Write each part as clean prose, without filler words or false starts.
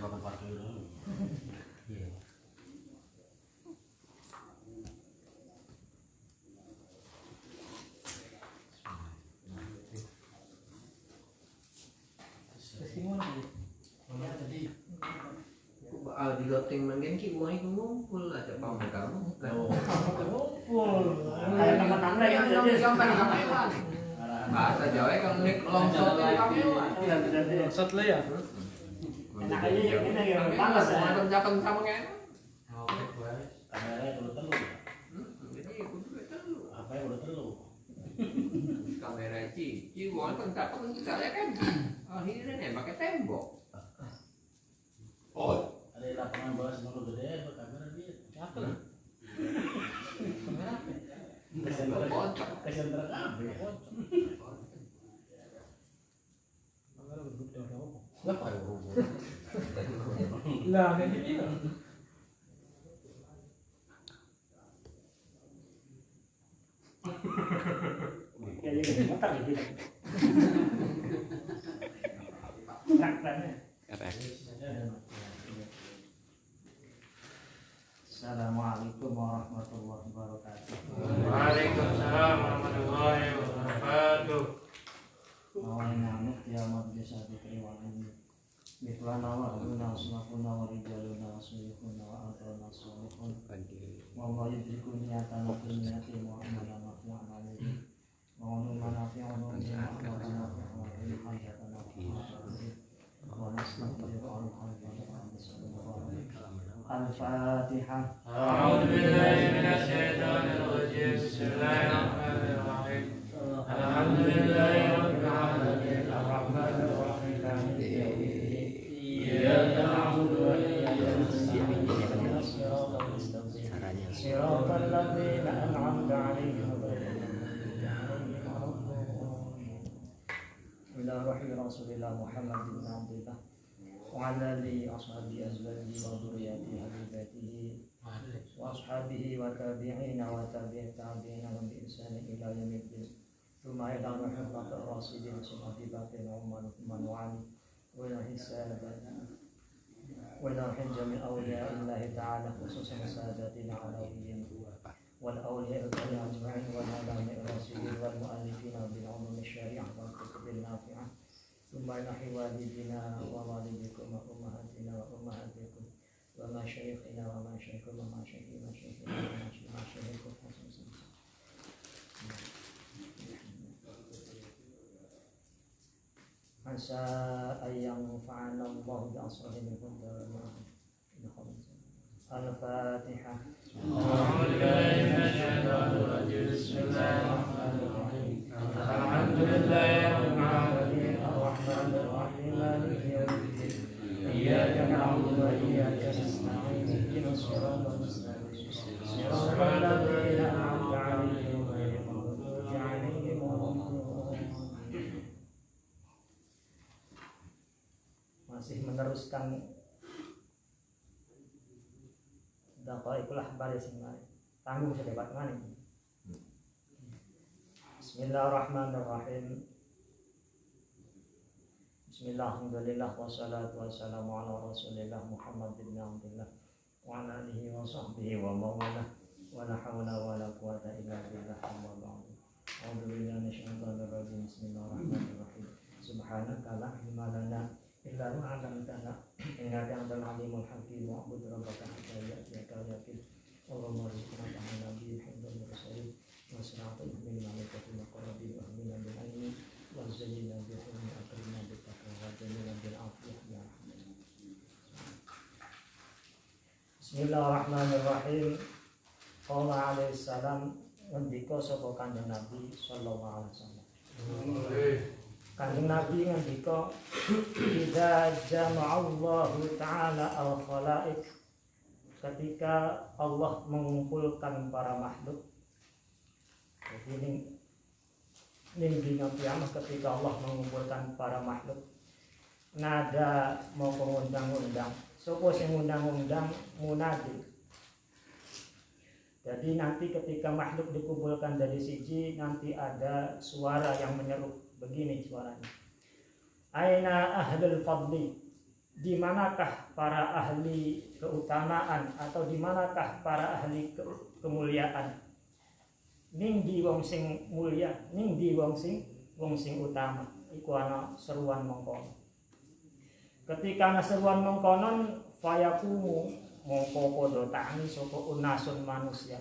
bakal parkir dulu. Iya. Di loteng manggen ki mau ngumpul aja pamer kamu. Ngumpul. Kayak teman-teman yang jadi gambar kamewan. Bahasa Jawa kan nek longsot di kamewan. longsot lah ya. Enak aja ya kita yang panas ya. Macam sama kan. Oke, guys. Kamera udah telu. Jadi kudu telu. Apa yang udah telu? Kamera cici mau kan tak saya kan. Akhirnya nih pakai tembok. Oh, ada lapangan bawah semua gede, kamera dia. Apa? Kamera apa? Kesentrak apa? Kamera berguna apa? Ngapa ya hubung? Lah, kayak gini. Ya jadi motor gitu. Assalamualaikum warahmatullahi wabarakatuh. Waalaikumsalam warahmatullahi wabarakatuh. Awalnya anut ya madrasah dikriwani. Mithlana wa guna asmafuna wa rijaluna wa suyuhuna wa adrana salihun. Wa ma yudrikun niyatana fil niyati mu'amalana fi amalihi. Wa unumana fi unumi ma'amalana fi amalihi. Hayatana fi amalihi. Wa nasnafiru al-Fatihah. A'udzu billahi minasy syaithanir rajim. Bismillahirrahmanirrahim. Alhamdulillahi rabbil alamin. Arrahmanir rahim. Maliki yaumiddin. Iyyaka na'budu wa iyyaka nasta'in. Ihdinas siratal mustaqim. Siratal ladzina an'amta 'alaihim ghairil maghdubi 'alaihim waladdallin. Bismillahirrahmanirrahim. Rasulillah Muhammad bin Abdullah wa ala alihi ashabihi azwajihi wa dzurriyyatihi habibatihi wa ashabihi wa tabi'ina wa tabi'in tabi'ina wa bi ihsan ila yaumiddin. Tsumma ila rahmatir rasulin subhanallahi wa man wa'ali wa ila hisabana wa ila jami' awliya'illahi ta'ala khususan sadatina alawiyyin wal awliya al-ajma'in wal ulama'i ar-rasulin wal mu'allifina bil ulum asy-syari'ah wal kutubil nafi'ah. Tsumma ila walidina wa walidikum wa ummahatina wa ummahatikum wa masyayikhina wa masyayikhikum wa masyayikhina wa masyayikhikum. Asa ayang fa'ala Allah bi asrihim Al-Fatihah. A'udzu billahi minasy syaithanir rajim. Bismillahirrahmanirrahim. Alhamdulillahi rabbil alamin. Arrahmanir rahim. Maliki yaumiddin. Iyyaka na'budu wa iyyaka nasta'in. Ihdinas siratal mustaqim. Siratal ladzina an'amta 'alaihim ghairil maghdubi 'alaihim waladdallin. Masih meneruskan daqaiqul akhbar sing mari. Tanggung sedebat mana ini? Bismillahirrahmanirrahim. Bismillah, alhamdulillah, wassalatu wassalamu ala rasulillah Muhammad bin Abdullah wa ala alihi wa sahbihi wa mawalah wa la hawla wa la quwata illa billah amma ba'du. A'udzu billahi minasyaitonir rajim. Bismillahirrahmanirrahim. Subhanaka la ilma lana illa ma 'allamtana innaka antal alimul hakim. Wa'bud rabbaka hatta ya'tiyakal yaqin. Allahumma rizqna ta'ala nabiyil hamdul mursalin wa siratal mu'minin malaikatil muqarrabin wa amina bil ilmi wa zayyina bil hilmi akrimna bil taqwa wa jamilna bil afiyah ya rahman. Bismillahirrahmanirrahim. Qala alaihi salam ngendika sapa Kanjeng Nabi sallallahu alaihi wasallam. Kanjeng Nabi ngendika idza jama'allahu ta'ala al-khalaiq, ketika Allah mengumpulkan para makhluk. Jadi ini dina kiamat ketika Allah mengumpulkan para makhluk. Nada mau pengundang-undang. Sopo sing ngundang-undang munadi. Jadi nanti ketika makhluk dikumpulkan dari siji, nanti ada suara yang menyeru. Begini suaranya. Aina ahlul fadli, di manakah para ahli keutamaan atau di manakah para ahli kemuliaan? Ning di wong sing mulia, ning di wong sing utama. Iku ana seruan mengkono. Ketika ana seruan mengkonon fayakumu mongko padha tangi sapa unasun manusia.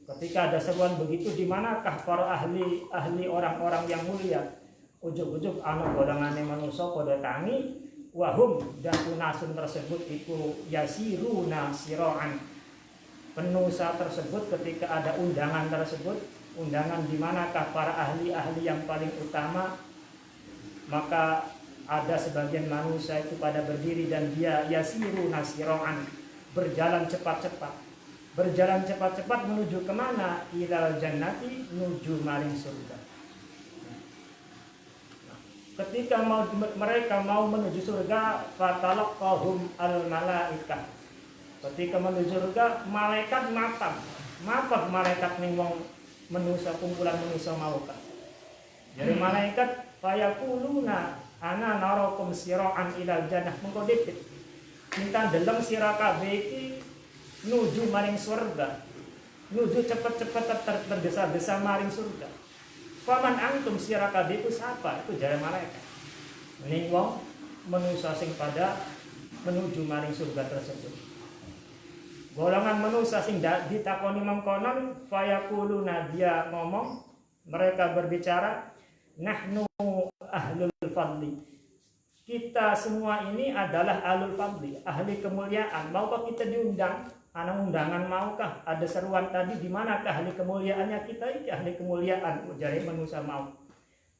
Ketika ada seruan begitu, di manakah para ahli orang-orang yang mulia? Ujug-ujug ana golongane manusia padha tangi wahum dan unasun tersebut itu yasiruna siroan. Penusa tersebut ketika ada undangan tersebut, undangan di manakah para ahli-ahli yang paling utama, maka ada sebagian manusia itu pada berdiri dan dia yasiruna siroan, berjalan cepat-cepat. Berjalan cepat-cepat menuju kemana? Ilal jannati, menuju maring surga. Ketika mereka mau menuju surga, fatalaqqahum al-malaikah. Ketika menuju surga, malaikat mapag malaikat ning wong manusia, kumpulan manusia maukah. Jadi malaikat fayaquluna ana narakum siraan ilal jannah, mengko dipit. Minta deleng sira kabeh iki nuju maring surga. Nuju cepet-cepet tergesa-gesa maring surga. Faman antum sira kabeh itu siapa? Itu jare malaikat. Ning wong manusia sing pada menuju maring surga tersebut. Golongan manusia sing ditakoni mengkonon fayaquluna, dia ngomong, mereka berbicara, nahnu ahlul fadli. Kita semua ini adalah ahlul fadli, ahli kemuliaan. Maukah kita diundang? Ana undangan maukah? Ada seruan tadi, di manakah ahli kemuliaannya? Kita ini ahli kemuliaan, ujar manusia mau.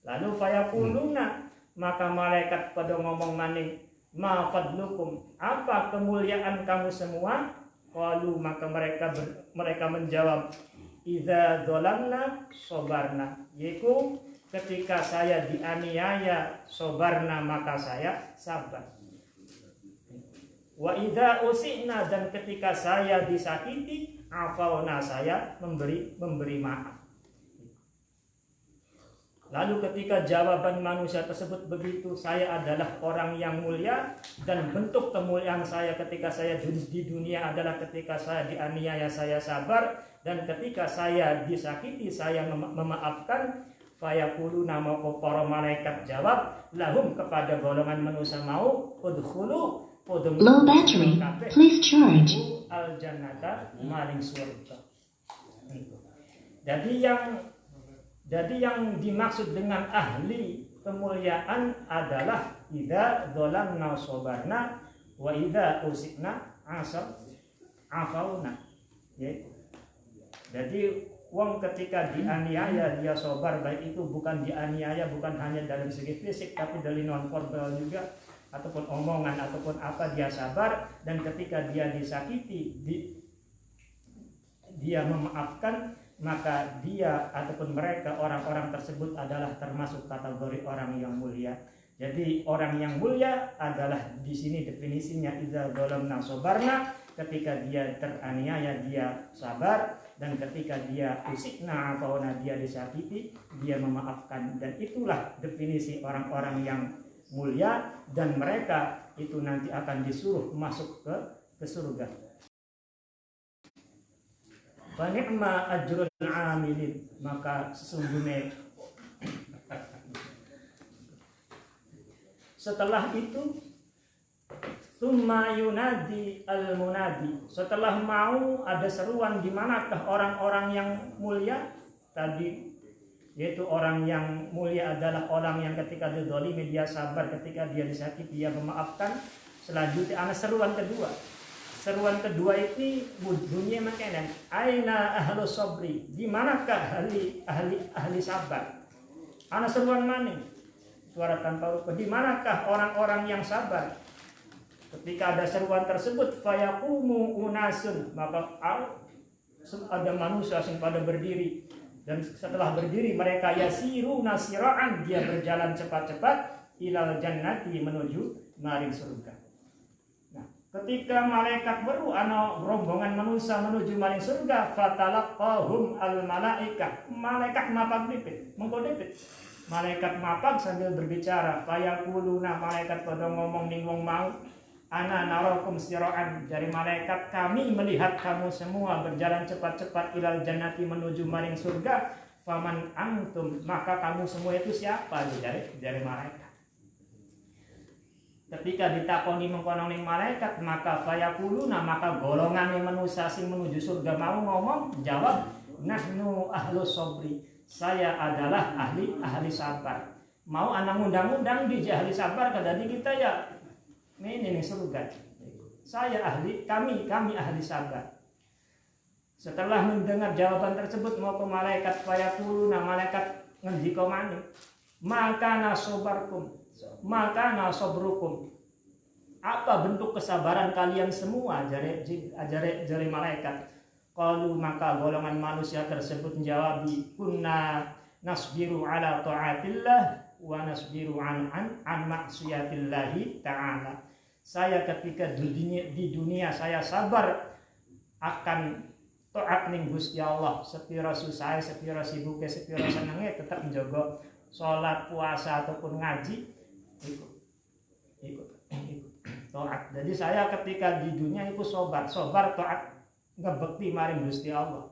Lalu fayaquluna, maka malaikat pada ngomong maning, ma fadlukum, apa kemuliaan kamu semua? Qalu, maka mereka menjawab, idza dzalamna sabarna, yaitu ketika saya dianiaya sabarna maka saya sabar. Wa idza usi'na, dan ketika saya disakiti afauna, saya memberi maaf. Lalu ketika jawaban manusia tersebut begitu, saya adalah orang yang mulia dan bentuk kemuliaan saya ketika saya di dunia adalah ketika saya dianiaya saya sabar, dan ketika saya disakiti saya memaafkan. Fayaquluna, maka para malaikat jawab lahum kepada golongan manusia mau, udkhulu Low battery, please charge. al jannata, maring surga. Jadi yang dimaksud dengan ahli kemuliaan adalah idza dzalamna sabarna wa idza usikna afauna. Ya. Jadi wong ketika dianiaya dia sabar, baik itu bukan dianiaya bukan hanya dalam segi fisik tapi dari non verbal juga, ataupun omongan ataupun apa dia sabar, dan ketika dia disakiti dia memaafkan, maka dia ataupun mereka orang-orang tersebut adalah termasuk kategori orang yang mulia. Jadi orang yang mulia adalah di sini definisinya idza dzalamna sabarna, ketika dia teraniaya dia sabar, dan ketika dia usikna afauna dia disakiti dia memaafkan. Dan itulah definisi orang-orang yang mulia, dan mereka itu nanti akan disuruh masuk ke surga. Fa ni'ma ajrul 'amilin, maka sesungguhnya setelah itu summa yunadi al-munadi, setelah mau ada seruan, di manakah orang-orang yang mulia tadi, yaitu orang yang mulia adalah orang yang ketika dizalimi dia sabar, ketika dia disakiti dia memaafkan. Selanjutnya ada seruan kedua. Seruan kedua ini bunyinya makanan, aina ahlu sabri, di manakah ahli sabar? Ana seruan mana? Suara tanpa rupa, di manakah orang-orang yang sabar? Ketika ada seruan tersebut, fayaqumu unasun, maka ada manusia yang pada berdiri, dan setelah berdiri mereka yasiruna siraan, dia berjalan cepat-cepat ilal jannati, menuju maring surga. Nah, ketika malaikat baru ana rombongan manusia menuju maring surga, fatalaqqahum al malaikah, malaikat mapag dipit, mengko dipit. Malaikat mapag sambil berbicara, fayaquluna, malaikat pada ngomong ning wong mau, ana narakum sira'an, dari malaikat kami melihat kamu semua berjalan cepat-cepat ilal jannati menuju maring surga. Faman antum, maka kamu semua itu siapa? Dari malaikat. Ketika ditakoni mengkononing malaikat, maka fayaquluna, maka golongan yang manusia sing menuju surga mau ngomong jawab, nahnu ahlu sobri, saya adalah ahli sabar. Mau anak undang-undang di ahli sabar kadang kita ya ini nih surga. Kami ahli sabar. Setelah mendengar jawaban tersebut mau ke malaikat, fayaquluna, malaikat ngendika maneh, maka nasobrukum, apa bentuk kesabaran kalian semua? Jari malaikat. Qalu, maka golongan manusia tersebut menjawab, kunna nasbiru ala ta'atillah wa nasbiru an maksiyatillahi ta'ala. Saya ketika di dunia saya sabar akan taat ning Gusti Allah, sepira susah, sepira sibuke, sepira senenge tetap menjaga salat, puasa ataupun ngaji ikut taat. Jadi saya ketika di dunia itu sabar taat ngebekti maring Gusti Allah.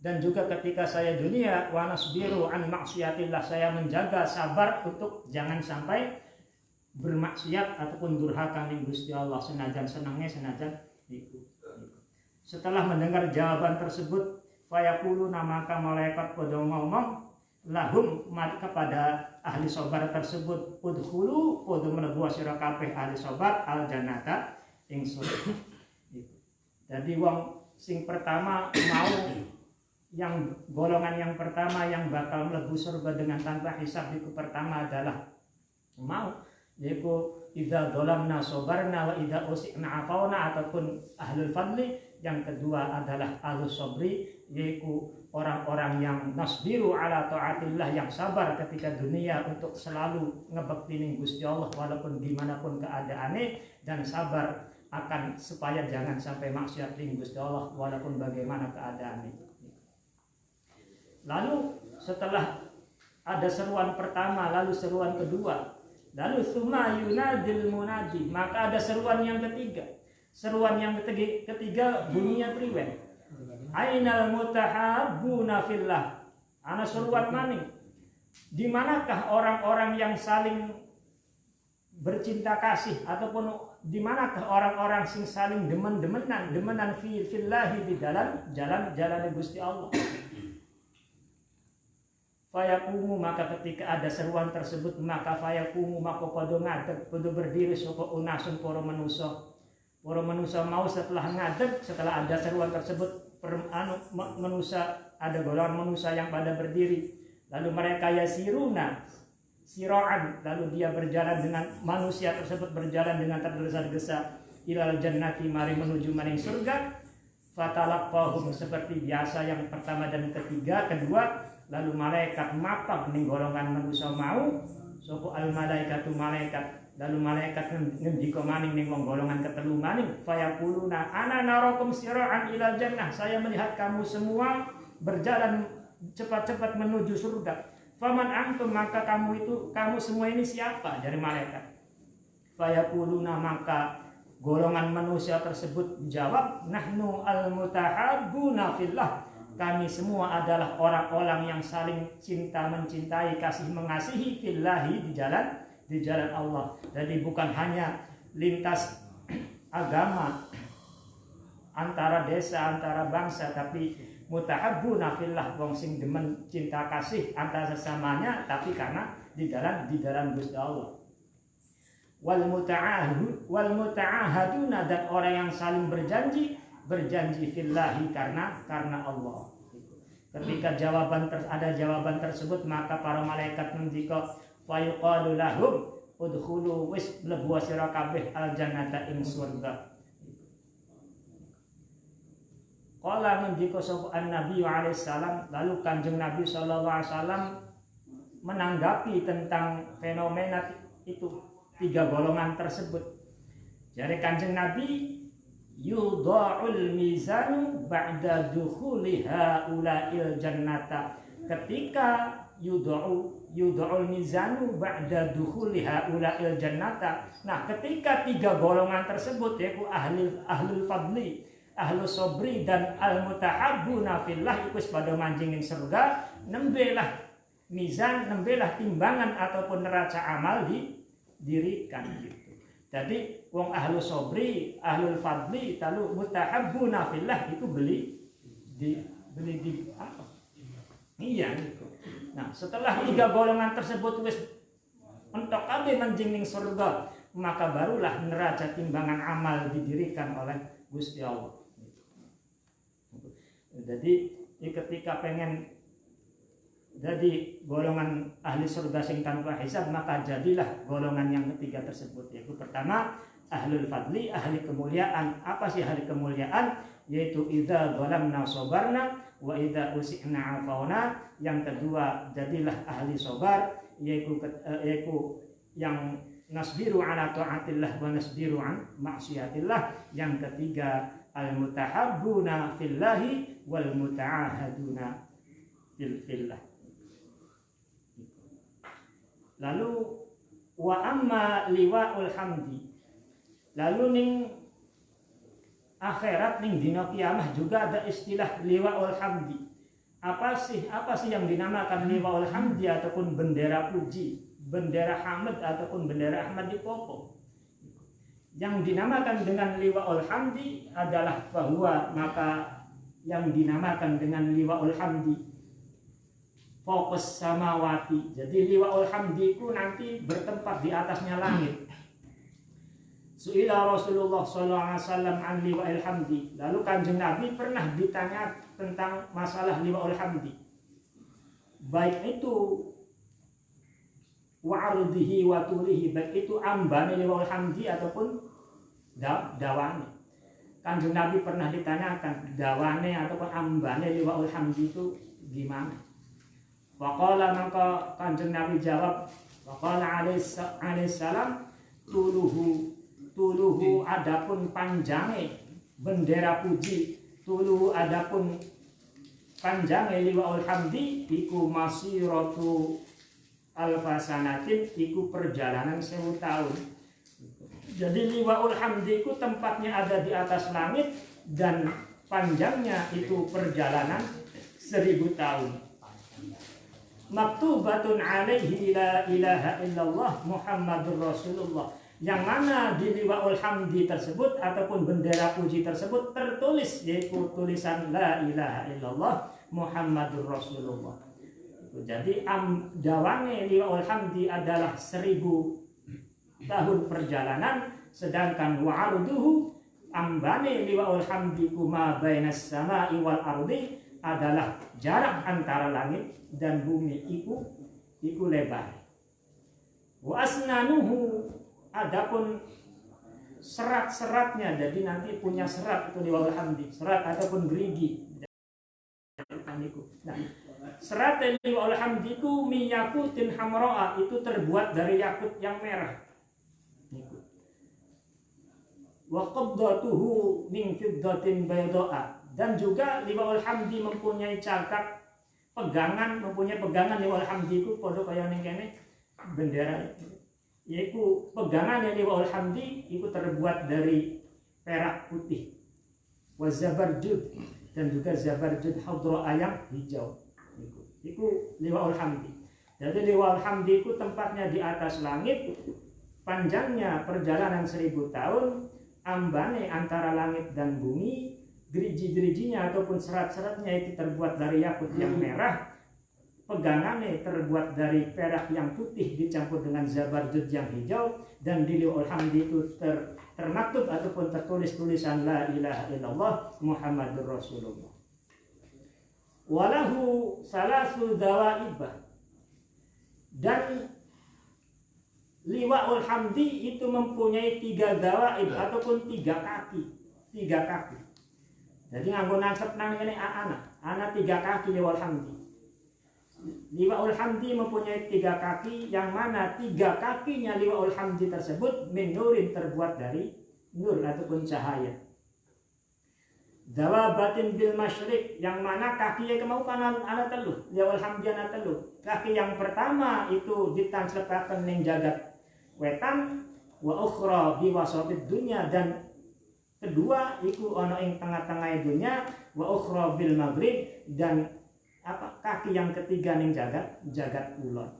Dan juga ketika saya dunia wa nasbiru an maksiatillah, saya menjaga sabar untuk jangan sampai bermaksiat ataupun durhaka ning Gusti Allah, senajan senangnya senajan ikut. Setelah mendengar jawaban tersebut, fayaquluna, maka malaikat pada ngomong lahum kepada ahli sabar tersebut, udkhulu, pada mlebu sira kabeh ahli sabar al jannata ing surga. Jadi wong sing pertama mau, yang golongan yang pertama yang bakal mlebu surga dengan tanpa hisab itu pertama adalah mau, yaitu idza dolamna sobarna wa idza usi'na afauna, ataupun ahlul fadli. Yang kedua adalah ahlus sobri, yaitu orang-orang yang nasbiru ala ta'atillah, yang sabar ketika dunia untuk selalu ngebekti ning Gusti Allah walaupun dimanapun keadaannya, dan sabar akan supaya jangan sampai maksiat ning Gusti Allah walaupun bagaimana keadaannya. Lalu setelah ada seruan pertama, lalu seruan kedua, lalu tsumma yunadil munadi, maka ada seruan yang ketiga. Seruan yang ketiga bunyinya priwen, ainal mutahabbuna fillah, ana seruan maning, di manakah orang-orang yang saling bercinta kasih, ataupun di manakah orang-orang sing saling demenan fillahi, di dalam jalan Gusti Allah. Fayaqumu, maka ketika ada seruan tersebut, maka fayaqumu, maka pada ngadeg, pada berdiri sapa unasun para manusia mau setelah ngadeg, setelah ada seruan tersebut, ada golongan manusia yang pada berdiri, lalu mereka yasiruna siraan, lalu dia berjalan dengan manusia tersebut berjalan dengan tergesa-gesa ilal jannati, mari menuju maring surga. Fatalaqahum, seperti biasa yang pertama dan kedua, lalu malaikat mapak ning golongan manusia mau, sapa al malaikatu malaikat. Lalu malaikat ngendika maning ning wong golongan ketelu maning, fayaquluna ana narakum sira'an ilal jannah, saya melihat kamu semua berjalan cepat-cepat menuju surga. Faman antum, maka kamu semua ini siapa? Dari malaikat. Fayaquluna, maka golongan manusia tersebut jawab, nahnu al mutahabbuna fillah, kami semua adalah orang-orang yang saling cinta mencintai, kasih mengasihi fillahi, di jalan Allah. Jadi bukan hanya lintas agama antara desa, antara bangsa, tapi mutahabbuna fillah, wong sing demen cinta kasih antara sesamanya, tapi karena di dalam Gusti Allah. Wal muta'ahaduna, dan orang yang saling berjanji fillahi, karena Allah. Ketika ada jawaban tersebut, maka para malaikat ngendika, fayuqalu lahum udkhulu, wis mlebu sira kabeh al jannata ing surga. Qala ngendika sapa an-nabi alaihi salam, lalu Kanjeng Nabi sallallahu alaihi wasallam menanggapi tentang fenomena itu, tiga golongan tersebut. Jadi Kanjeng Nabi, yudha'ul mizanu ba'da dukhuliha ula'il jannata, ketika yudha'u yud'ul mizanu ba'da dukhuli haula'il jannata. Nah, ketika 3 golongan tersebut yaitu ahlul fadli, ahlus sobri dan al mutahabbuna fillah iku pada manjingin surga, nembelah mizan, nembelah timbangan ataupun neraca amal didirikan gitu. Jadi wong ahlus sobri, ahlul fadli, lalu mutahabbuna fillah itu beli di apa? Iya gitu. Nah, setelah 3 golongan tersebut wis entok kabeh manjing ning surga, maka barulah neraca timbangan amal didirikan oleh Gusti Allah. Jadi ketika pengen jadi golongan ahli surga sing tanpa hisab, maka jadilah golongan yang ketiga tersebut, yaitu pertama ahlul fadli, ahli kemuliaan. Apa sih ahli kemuliaan? Yaitu idza zalamna sabarna wa idza usi'na afauna. Yang kedua jadilah ahli sabar, yaitu yang nasbiru ala taatillah wa nasbiru an maksiatillah. Yang ketiga al mutahabbuna fillahi wal mutaahaduna fillah. Lalu wa amma liwa'ul hamdi. Lalu ning akhirat ning dina kiamah juga ada istilah liwa'ul hamdi. Apa sih yang dinamakan liwa'ul hamdi ataupun bendera puji, bendera hamd ataupun bendera Ahmad di Popo. Yang dinamakan dengan liwa'ul hamdi adalah bahwa maka yang dinamakan dengan liwa'ul hamdi fokus samawati. Jadi liwa'ul hamdi itu nanti bertempat di atasnya langit. Su'ila Rasulullah SAW an liwa'il hamdi. Lalu Kanjeng Nabi pernah ditanya tentang masalah liwa'ul hamdi. Baik itu wa'arudihi wa tulihi, baik itu ambane liwa'ul hamdi ataupun dawane. Kanjeng Nabi pernah ditanyakan dawane ataupun ambane liwa'ul hamdi itu gimana? Waqala, maka Kanjeng Nabi jawab, waqala alaihi salam, tuluhu adapun panjange bendera puji, tuluhu adapun panjange liwa'ul hamdi iku masiratu alfasanatin, iku perjalanan 1000 tahun. Jadi liwa'ul hamdi iku tempatnya ada di atas langit dan panjangnya itu perjalanan 1000 tahun. Maktubatun alaihi la ilaha illallah Muhammadur Rasulullah. Yang mana di liwa'ul hamdi tersebut ataupun bendera puji tersebut tertulis yaitu tulisan la ilaha illallah Muhammadur Rasulullah. Jadi dawane liwa'ul hamdi adalah 1000 tahun perjalanan, sedangkan wa'aruduhu ambane liwa'ul hamdi kuma bainas sama'i wal ardi adalah jarak antara langit dan bumi iku lebar. Wa asnanuhu adapun serat-seratnya, jadi nanti punya serat itu liwa'ul hamdi, serat ataupun gerigi. Nah, serat liwa'ul hamdi itu miyakutin hamro'a, itu terbuat dari yakut yang merah. Wa qabdatuhu min fiddatin bayda'a. Dan juga liwa'ul hamdi mempunyai cangkak pegangan, mempunyai pegangan liwa'ul hamdi itu pada kaya ning kene bendera. Yaitu pegangan liwa'ul hamdi itu terbuat dari perak putih. Wa zabarjud, dan juga zabarjud hadra ayam hijau. Itu liwa'ul hamdi. Jadi liwa'ul hamdi itu tempatnya di atas langit, panjangnya perjalanan 1000 tahun, ambane antara langit dan bumi. Geriji-gerijinya ataupun serat-seratnya itu terbuat dari yakut yang merah, pegangannya terbuat dari perak yang putih dicampur dengan zabarjud yang hijau, dan di liwa'ul hamdi itu termaktub ataupun tertulis tulisan la ilaha illallah Muhammadur Rasulullah. Walahu salasu dawaibah, dan liwa'ul hamdi itu mempunyai 3 dawaib ataupun 3 kaki. Jadi nganggo nancep nang ngene ana 3 kaki liwa'ul hamdi. Liwa'ul hamdi mempunyai 3 kaki, yang mana 3 kakinya liwa'ul hamdi tersebut min nurin, terbuat dari nur ataupun cahaya. Zawabatin bil masyriq, yang mana kaki yang mau kanan ana telu, ya alhamdulillah telu. Kaki yang pertama itu ditanslepaken ning jagat wetan, wa ukhra bi wasatid dunya, dan kedua iku ana ing tengah-tengah dunya, wa ukhra bil maghrib, dan kaki yang ketiga ning jagat kulon.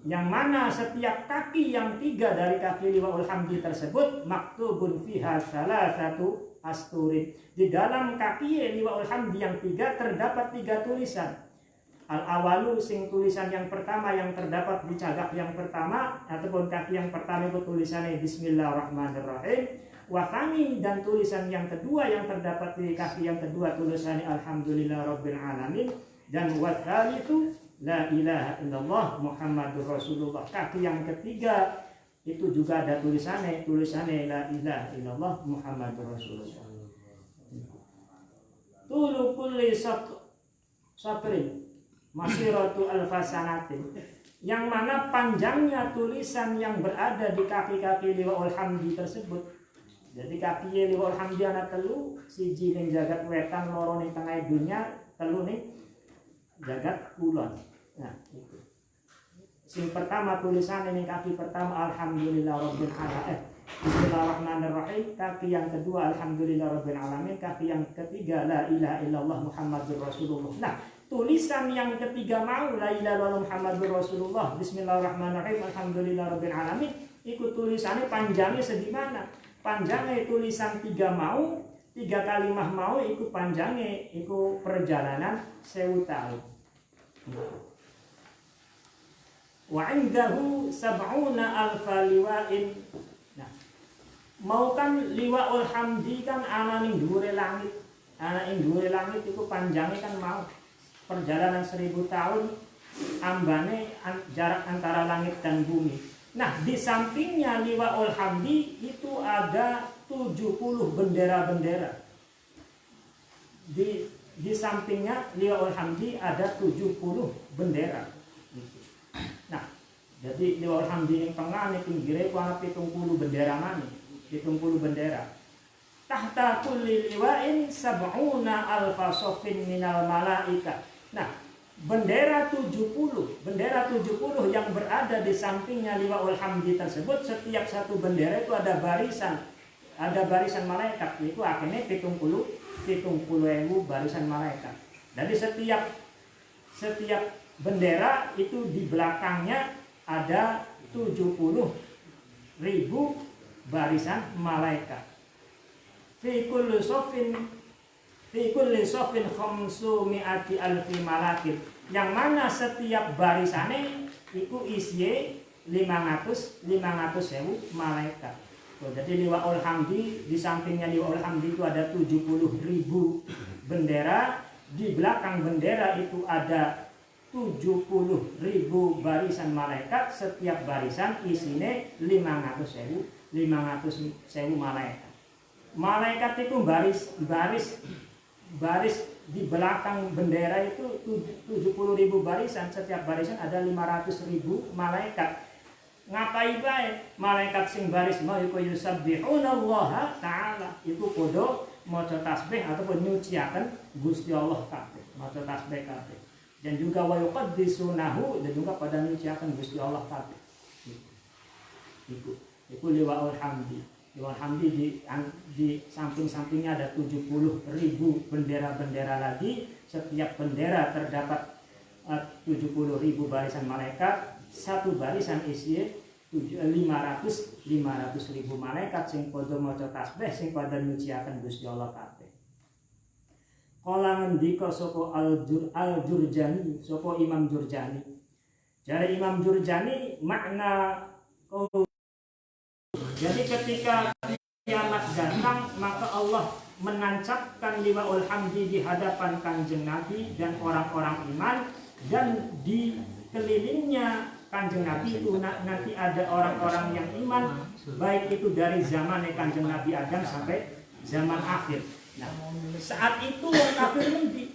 Yang mana setiap kaki yang tiga dari kaki liwaul hamdi tersebut maktubun fiha salasatu asturin. Di dalam kaki liwaul hamdi yang tiga terdapat tiga tulisan. Al awalu sing tulisan yang pertama yang terdapat di cagak yang pertama ataupun kaki yang pertama itu tulisannya Bismillahirrahmanirrahim. Wafani, dan tulisan yang kedua yang terdapat di kaki yang kedua tulisannya Alhamdulillahirabbil alamin. Dan watsalitu la ilaha illallah Muhammadur Rasulullah. Kaki yang ketiga itu juga ada tulisannya la ilaha illallah Muhammadur Rasulullah. Tulu kulli satrin masiratu alfasanatin, yang mana panjangnya tulisan yang berada di kaki-kaki liwaul hamdi tersebut. Jadi kaki liwaul hamdi ana telu, siji ning jagat wetan, loro ning tengah dunya, telu ning jagat kulon. Nah, itu. Sing pertama tulisan ning kaki pertama alhamdulillahirabbil alamin. Bismillahirrahmanirrahim. Kaki yang kedua alhamdulillahirabbil alamin. Kaki yang ketiga la ilaha illallah Muhammadur Rasulullah. Nah, tulisan yang ketiga mau la ilaha illallah Muhammadur Rasulullah Bismillahirrahmanirrahim alhamdulillahirabbil alamin. Ikut tulisannya panjangnya sedimana? Panjangnya tulisan tiga kalimah mau ikut panjangnya ikut perjalanan 1000 tahun. Wa indahu sab'una alfa liwa'in. Nah, mau kan liwa'ul hamdi kan ana ning dhuwure langit. Ana ing dhuwure langit itu panjangnya kan mau perjalanan 1000 tahun, ambane jarak antara langit dan bumi. Nah, di sampingnya liwa'ul hamdi itu ada 70 bendera-bendera. Di sampingnya liwa'ul hamdi ada 70 bendera. Nah, jadi liwa'ul hamdi yang tengah nih pinggirnya ku ana 70 bendera mana? 70 bendera. Tahta kulli liwa'in sab'una alfa sofin minal malaika. Nah, bendera 70 yang berada di sampingnya liwa'ul hamdi tersebut, setiap satu bendera itu ada barisan malaikat. Itu akhirnya 70.000 barisan malaikat. Jadi setiap bendera itu di belakangnya ada 70.000 barisan malaikat. Fi kulli sofin khamsumi'ati alfi malakit, yang mana setiap barisannya itu isinya 500.000 malaikat. Jadi liwa'ul hamdi, di sampingnya liwa'ul hamdi itu ada 70.000 bendera, di belakang bendera itu ada 70.000 barisan malaikat, setiap barisan isinya 500.000 malaikat. Malaikat itu baris di belakang bendera itu 70.000 barisan, setiap barisan ada 500.000 malaikat. Ngapain bae malaikat sing baris mau iku yusabbihunallaha ta'ala, iku podo maca tasbih ataupun nyuciaken Gusti Allah kabeh, maca tasbih kabeh. Dan juga wa yuqaddisunahu, dan juga pada nyuciaken Gusti Allah kabeh. Iku liwa'ul hamdi. Liwa'ul hamdi di samping-sampingnya ada 70.000 bendera-bendera lagi. Setiap bendera terdapat 70.000 barisan malaikat. Satu barisan isi 500.000 malaikat sing padha maca tasbih, sing padha nyuciaken Gusti Allah kabeh. Kala ngendika sapa Al-Jurjani, sapa Imam Jurjani. Jare Imam Jurjani makna jadi ketika kiamat datang maka Allah menancapkan liwa'ul hamdi di hadapan Kanjeng Nabi dan orang-orang iman, dan di kelilingnya Kanjeng Nabi itu nanti ada orang-orang yang iman, baik itu dari zaman Kanjeng Nabi Adam sampai zaman akhir. Nah, saat itu wong kafir mendi.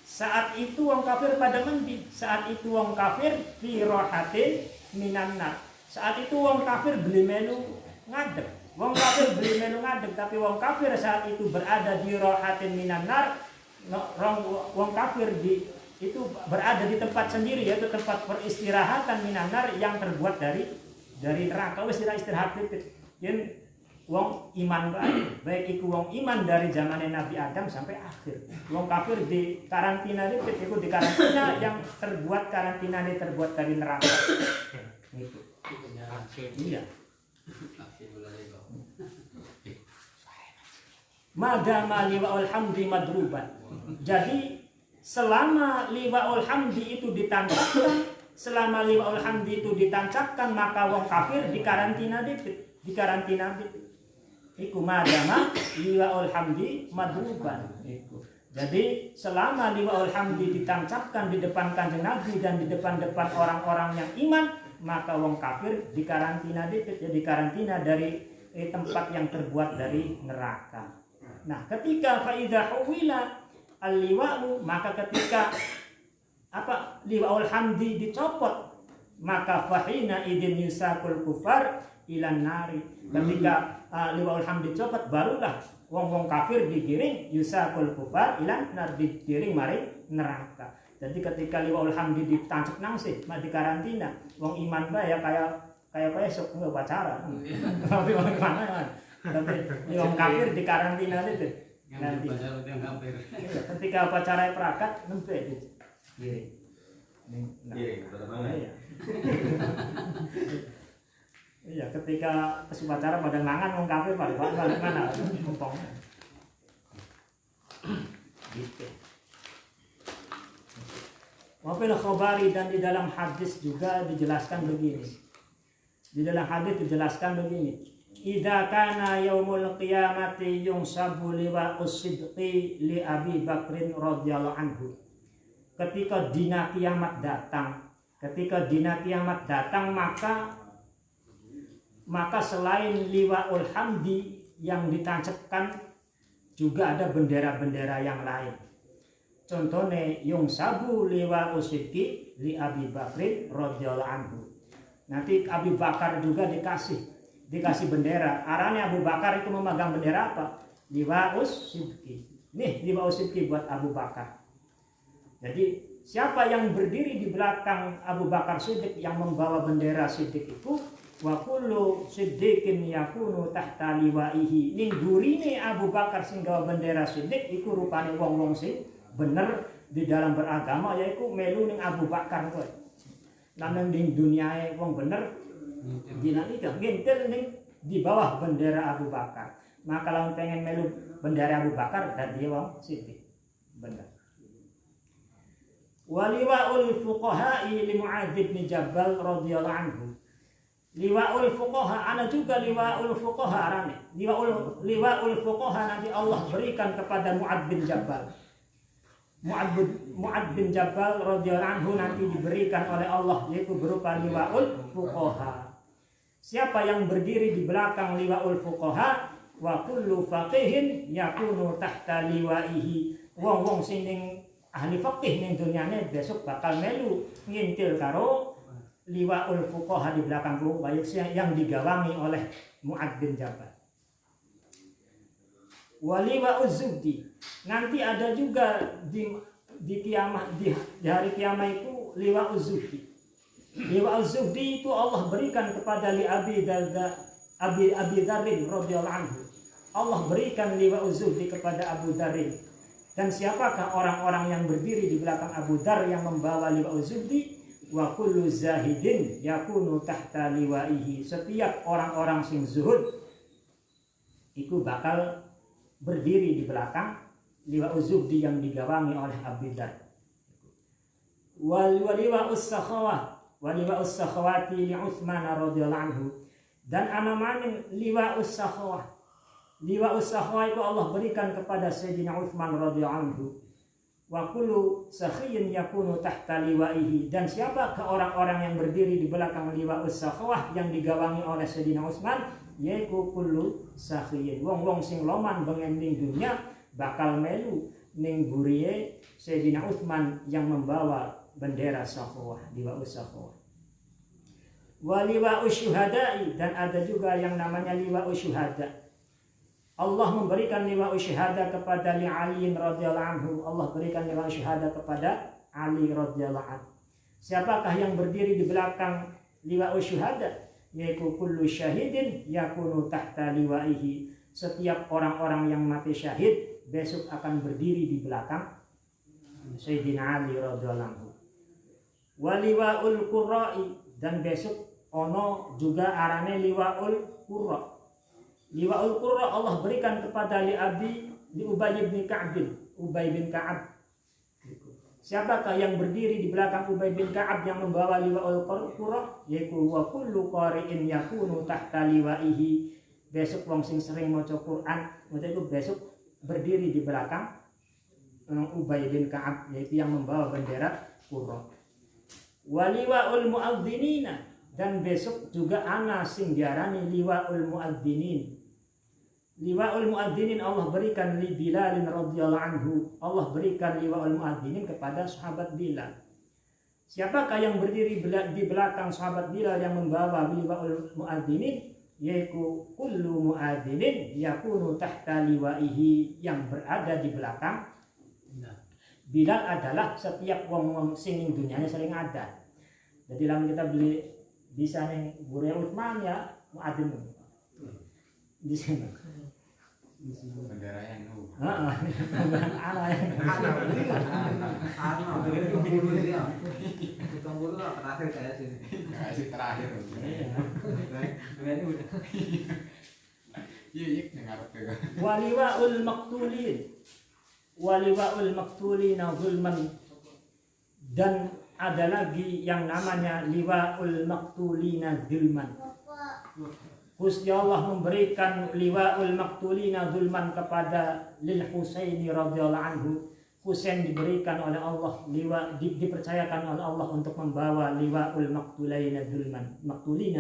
Saat itu wong kafir pada mendi. Saat itu wong kafir fi rahatin minan nar. Saat itu wong kafir beli melu ngadeg. Wong kafir beli melu ngadeg, tapi wong kafir saat itu berada di rohatin minan nar. Wong kafir itu berada di tempat sendiri, yaitu tempat peristirahatan minan nar yang terbuat dari neraka. Wis istirahat titik. Yen wong iman baik iku wong iman dari zaman Nabi Adam sampai akhir. Wong kafir di karantina titik, iku di karantina yang terbuat dari neraka. Itu. Iya. Madama liwa'ul hamdi madruban. Jadi selama liwa'ul hamdi itu ditancapkan, maka wong kafir di karantina. Iku madama liwa'ul hamdi madruban. Jadi selama liwa'ul hamdi ditancapkan di depan Kanjeng Nabi dan di depan orang-orang yang iman, maka wong kafir di karantina dari tempat yang terbuat dari neraka. Nah, ketika faida huwila al-liwa'u, maka ketika liwa'ul hamdi dicopot, maka fahina idin yusakul kufar ilan nari. Ketika liwa'ul hamdi dicopot, barulah wong kafir digiring yusakul kufar ilan nar, digiring maring neraka. Jadi ketika liwa'ul hamdi ditancap nangsih di karantina, wong iman bae ya kayak esok enggak pacaran. Tapi wong mana? Tapi wong kafir di karantina itu nanti. Ketika upacara perakat nembe itu. Iya, ketika upacara pada mangan wong kafir pada balik mana? Mumpung. Gitu. Wafil khobari, dan di dalam hadis juga dijelaskan begini. Idza kana yaumul qiyamati yungsabu liwa'us sidqi li Abi Bakrin radhiyallahu anhu. Ketika dina kiamat datang, maka selain liwa'ul hamdi yang ditancapkan, juga ada bendera-bendera yang lain. Contohnya yungsabu liwa'us sidqi li Abi Bakrin radhiyallahu anhu. Nanti Abu Bakar juga dikasih bendera. Arahnya Abu Bakar itu memegang bendera apa? Liwa'us sidqi. Nih liwa'us sidqi buat Abu Bakar. Jadi siapa yang berdiri di belakang Abu Bakar Siddiq yang membawa bendera Siddiq itu, wa kullu siddiqin yakunu tahta liwa'ihi. Ning gurine Abu Bakar sing gawa bendera Siddiq iku rupane wong-wong sing bener di dalam beragama, yaitu melu ning Abu Bakar kowe. Namun di dunia wong bener dinamika ngintil ning di bawah bendera Abu Bakar. Maka kalau pengen melu bendera Abu Bakar dan dia wong Siddiq bener. Waliwa'ul fuqaha'i li Mu'adz bin Jabal radhiyallahu anhu. Liwa'ul fuqaha, ana juga liwa'ul fuqaha arane. Liwa'ul fuqaha nanti Allah berikan kepada Mu'adz bin Jabal. Mu'adz bin Jabal radhiyallahu anhu nanti diberikan oleh Allah, yaitu berupa liwa'ul fuqaha. Siapa yang berdiri di belakang liwa'ul fuqaha, wa kullu faqihin yakunu tahta liwa'ihi. Wong-wong sing ahli faqih ning dunyane besok bakal melu ngintil karo liwa'ul fuqaha di belakang yang digawangi oleh Mu'adz bin Jabal. Waliwa'uz zubdi, nanti ada juga di kiamat, di hari kiamat itu liwa'uz zubdi. Liwa'uz zubdi itu Allah berikan kepada Abi Dzarrin radhiyallahu anhu. Allah berikan liwa'uz zubdi kepada Abu Dzarrin. Dan siapakah orang-orang yang berdiri di belakang Abu Dzar yang membawa liwa'uz zubdi? Wa kullu zahidin yakunu tahta liwa'ihi. Setiap orang-orang sing zuhud itu bakal berdiri di belakang liwa'uz zubdi yang digawangi oleh Abu Dzar. Waliwa'us sakhawati li Utsman radhiyallahu anhu. Dan anamaning liwa'us sakhawah. Liwa'us sakhawah itu Allah berikan kepada Sayyidina Utsman radhiyallahu anhu. Wa kullu sakhiyin yakunu tahta liwa'ihi. Dan siapakah orang-orang yang berdiri di belakang liwa'us sakhawah yang digawangi oleh Sayyidina Utsman? Yaitu kullu sakhiyin. Wong-wong sing loman bengen ning dunya bakal melu ning guriye Sayyidina Utsman yang membawa bendera sakhawah, liwa'us sakhawah. Wa liwa'us syuhada'i, dan ada juga yang namanya liwa'us syuhada. Allah memberikan liwa'us syuhada kepada Ali radhiyallahu anhu. Allah berikan liwa'us syuhada kepada Ali radhiyallahu anhu. Siapakah yang berdiri di belakang liwa'us syuhada? Yaitu kullu syahidin yakunu tahta liwa'ihi. Setiap orang-orang yang mati syahid besok akan berdiri di belakang Sayyidina Ali radhiyallahu anhu. Wa liwa'ul qurra'i, dan besok ono juga arane liwa'ul qurra. Liwa'ul qurra Allah berikan kepada Ubay bin Ka'ab. Ubay bin Ka'ab. Siapakah yang berdiri di belakang Ubay bin Ka'ab yang membawa liwa'ul qurra? Yaitu wa kullu qari'in yakunu tahta liwa'ihi. Besok wong sing sering maca Quran, itu besok berdiri di belakang Ubay bin Ka'ab, yaitu yang membawa bendera qurra. Wa liwa'ul mu'adhdhinina, dan besok juga ana sing diarani liwa'ul mu'adhdhinin. Liwa'ul mu'adhdhinin Allah berikan li Bilal radhiyallahu anhu. Allah berikan liwa'ul mu'adhdhinin kepada sahabat Bilal. Siapakah yang berdiri di belakang sahabat Bilal yang membawa liwa'ul mu'adhdhinin? Yaitu kullu mu'adhdhinin yakunu tahta liwa'ihi, yang berada di belakang Bilal adalah setiap wong sing ning dunyane sering ada. Jadi lamun kita beli bisa ning Buria Utsman ya muadzin di sana. Bendera yang Heeh. Ana yang terakhir saya sini. kasih terakhir. Ini udah. Iya dengar tuh. waliwaul maktulin. Waliwaul maktulina zulman, dan ada lagi yang namanya liwaul maktulina zulman. Gusti Allah memberikan liwaul maktulina zulman kepada Lil Husaini radhiyallahu anhu. Husain diberikan oleh Allah dipercayakan oleh Allah untuk membawa liwaul maktulina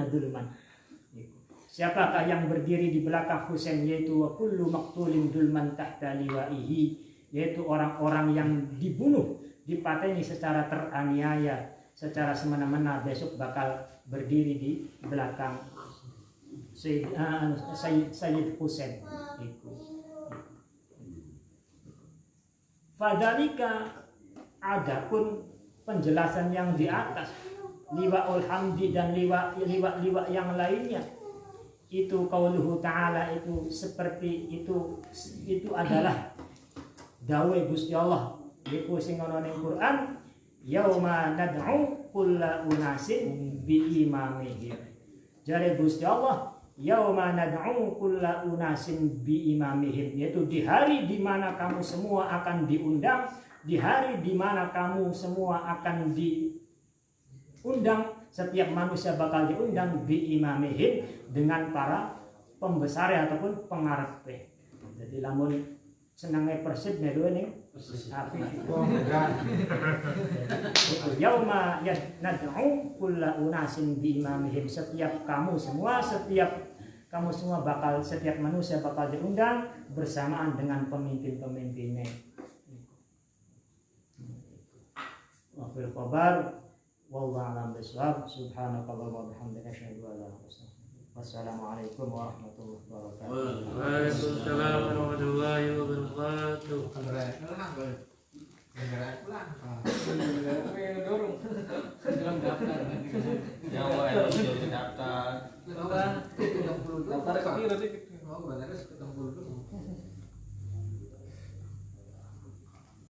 zulman. Siapakah yang berdiri di belakang Husain? Yaitu wa kullu maktulin zulman tahta liwa'ihi, yaitu orang-orang yang dibunuh, dipateni secara teraniaya, secara semena-mena, besok bakal berdiri di belakang Sayyid Husain. Fadalika, adapun penjelasan yang di atas liwa'ul hamdi dan liwa yang lainnya, itu qauluhu ta'ala, itu seperti itu adalah dawuh Gusti Allah iku sing ana ning Quran, yauma nad'u kulla unasin bi imamihim. Jare Gusti Allah, yauma nad'u kulla unasin bi imamihim, yaitu di hari di mana kamu semua akan diundang, di hari di mana kamu semua akan diundang, setiap manusia bakal diundang bi imamihim, dengan para pembesar ataupun pengarepe. Jadi lamun senangnya Persib medu ning api. Yauma nad'u kulla unasin bi imamihim, setiap manusia bakal diundang bersamaan dengan pemimpin-pemimpinnya. Wa fil khabar wallahu a'lam bishawab. Subhanakallahumma wa bihamdika asyhadu an la ilaha illa anta. Wassalamualaikum warahmatullahi wabarakatuh. Waalaikumsalam warahmatullahi wabarakatuh. Dorong dalam daftar.